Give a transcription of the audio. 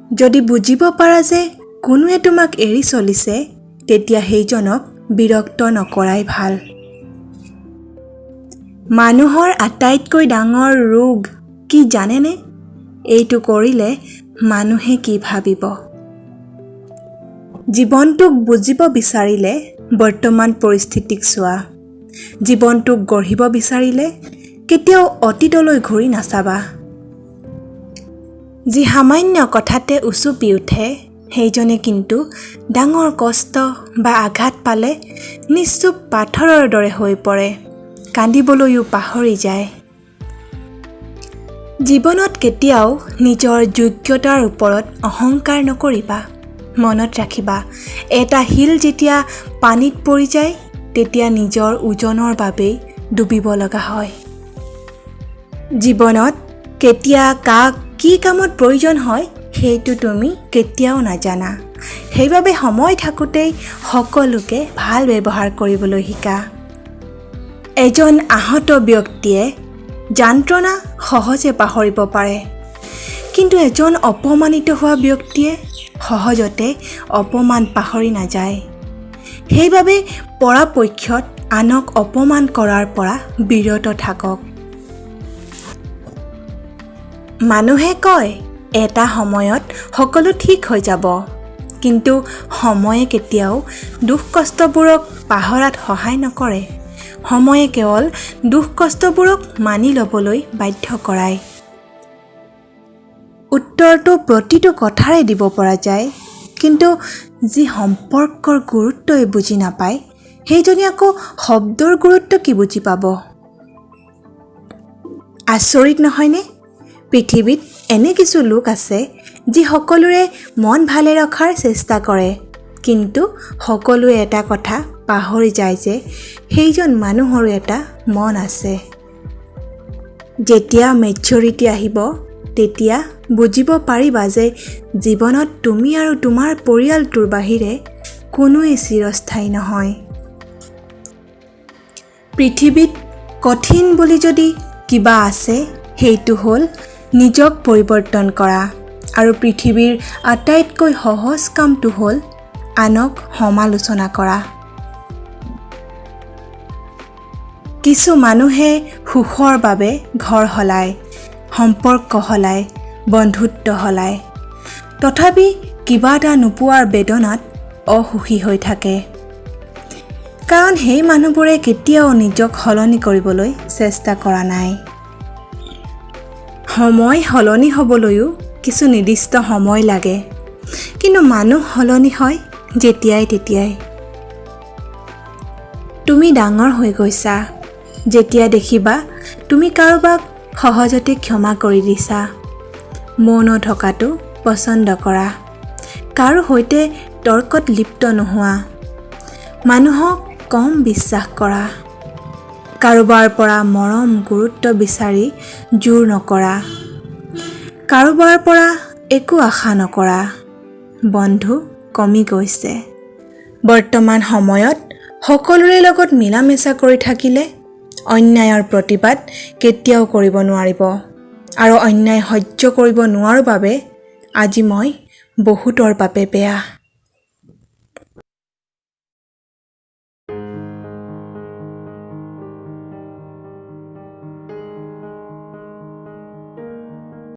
যদি বুজিব পাৰা যে কোনোৱে তোমাক এৰি চলিছে, তেতিয়া সেইজনক বিৰক্ত নকৰাই ভাল। মানুহৰ আটাইতকৈ ডাঙৰ ৰোগ কি জানেনে? এইটো কৰিলে মানুহে কি ভাবিব। জীৱনটোক বুজিব বিচাৰিলে বৰ্তমান পৰিস্থিতিক চোৱা। জীৱনটোক গঢ়িব বিচাৰিলে কেতিয়াও অতীতলৈ ঘূৰি নাচাবা। যি সামান্য কথাতে উচুপি উঠে, সেইজনে কিন্তু ডাঙৰ কষ্ট বা আঘাত পালে নিশ্চুপ পাথৰৰ দৰে হৈ পৰে, কান্দিবলৈও পাহৰি যায়। জীৱনত কেতিয়াও নিজৰ যোগ্যতাৰ ওপৰত অহংকাৰ নকৰিবা। মনত ৰাখিবা, এটা শিল যেতিয়া পানীত পৰি যায়, তেতিয়া নিজৰ ওজনৰ বাবেই ডুবিব লগা হয়। জীৱনত কেতিয়া কাক কি কামত প্ৰয়োজন হয়, সেইটো তুমি কেতিয়াও নাজানা। সেইবাবে সময় থাকোঁতেই সকলোকে ভাল ব্যৱহাৰ কৰিবলৈ শিকা। এজন আহত ব্যক্তিয়ে যন্ত্ৰণা সহজে পাহৰিব পাৰে, কিন্তু এজন অপমানিত হোৱা ব্যক্তিয়ে সহজতে অপমান পাহৰি নাযায়। সেইবাবে পৰাপক্ষত আনক অপমান কৰাৰ পৰা বিৰত থাকক। মানুহে কয় এটা সময়ত সকলো ঠিক হৈ যাব, কিন্তু সময়ে কেতিয়াও দুখ কষ্টবোৰক পাহৰাত সহায় নকৰে। সময়ে কেৱল দুখ কষ্টবোৰক মানি ল'বলৈ বাধ্য কৰায়। উত্তৰটো প্ৰতিটো কথাৰে দিব পৰা যায়, কিন্তু যি সম্পৰ্কৰ গুৰুত্বই বুজি নাপায়, সেইজনে আকৌ শব্দৰ গুৰুত্ব কি বুজি পাব? আচৰিত নহয়নে? পৃথিৱীত এনে কিছু লোক আছে যি সকলোৰে মন ভালে ৰখাৰ চেষ্টা কৰে, কিন্তু সকলোৱে এটা কথা পাহৰি যায় যে সেইজন মানুহৰো এটা মন আছে। যেতিয়া মেচ্যুৰিটি আহিব, তেতিয়া বুজিব পাৰিবা যে জীৱনত তুমি আৰু তোমাৰ পৰিয়ালটোৰ বাহিৰে কোনোৱেই চিৰস্থায়ী নহয়। পৃথিৱীত কঠিন বুলি যদি কিবা আছে, সেইটো হ'ল নিজক পৰিৱৰ্তন কৰা, আৰু পৃথিৱীৰ আটাইতকৈ সহজ কামটো হ'ল আনক সমালোচনা কৰা। কিছু মানুহে সুখৰ বাবে ঘৰ সলায়, সম্পৰ্ক সলায়, বন্ধুত্ব সলায়, তথাপি কিবা এটা নোপোৱাৰ বেদনাত অসুখী হৈ থাকে। কাৰণ সেই মানুহবোৰে কেতিয়াও নিজক সলনি কৰিবলৈ চেষ্টা কৰা নাই। সময় সলনি হ'বলৈও কিছু নিৰ্দিষ্ট সময় লাগে, কিন্তু মানুহ সলনি হয় যেতিয়াই তেতিয়াই। তুমি ডাঙৰ হৈ গৈছা যেতিয়া দেখিবা তুমি কাৰোবাক সহজতে ক্ষমা কৰি দিছা। মৌন থকাটো পচন্দ কৰা, কাৰো সৈতে তৰ্কত লিপ্ত নোহোৱা, মানুহক কম বিশ্বাস কৰা, কাৰোবাৰ পৰা মৰম গুৰুত্ব বিচাৰি জোৰ নকৰা, কাৰোবাৰ পৰা একো আশা নকৰা। বন্ধু কমি গৈছে। বৰ্তমান সময়ত সকলোৰে লগত মিলামেচা কৰি থাকিলে অন্যায়ৰ প্ৰতিবাদ কেতিয়াও কৰিব নোৱাৰিব, আৰু অন্যায় সহ্য কৰিব নোৱাৰো বাবে আজি মই বহুতৰ বাবে বেয়া।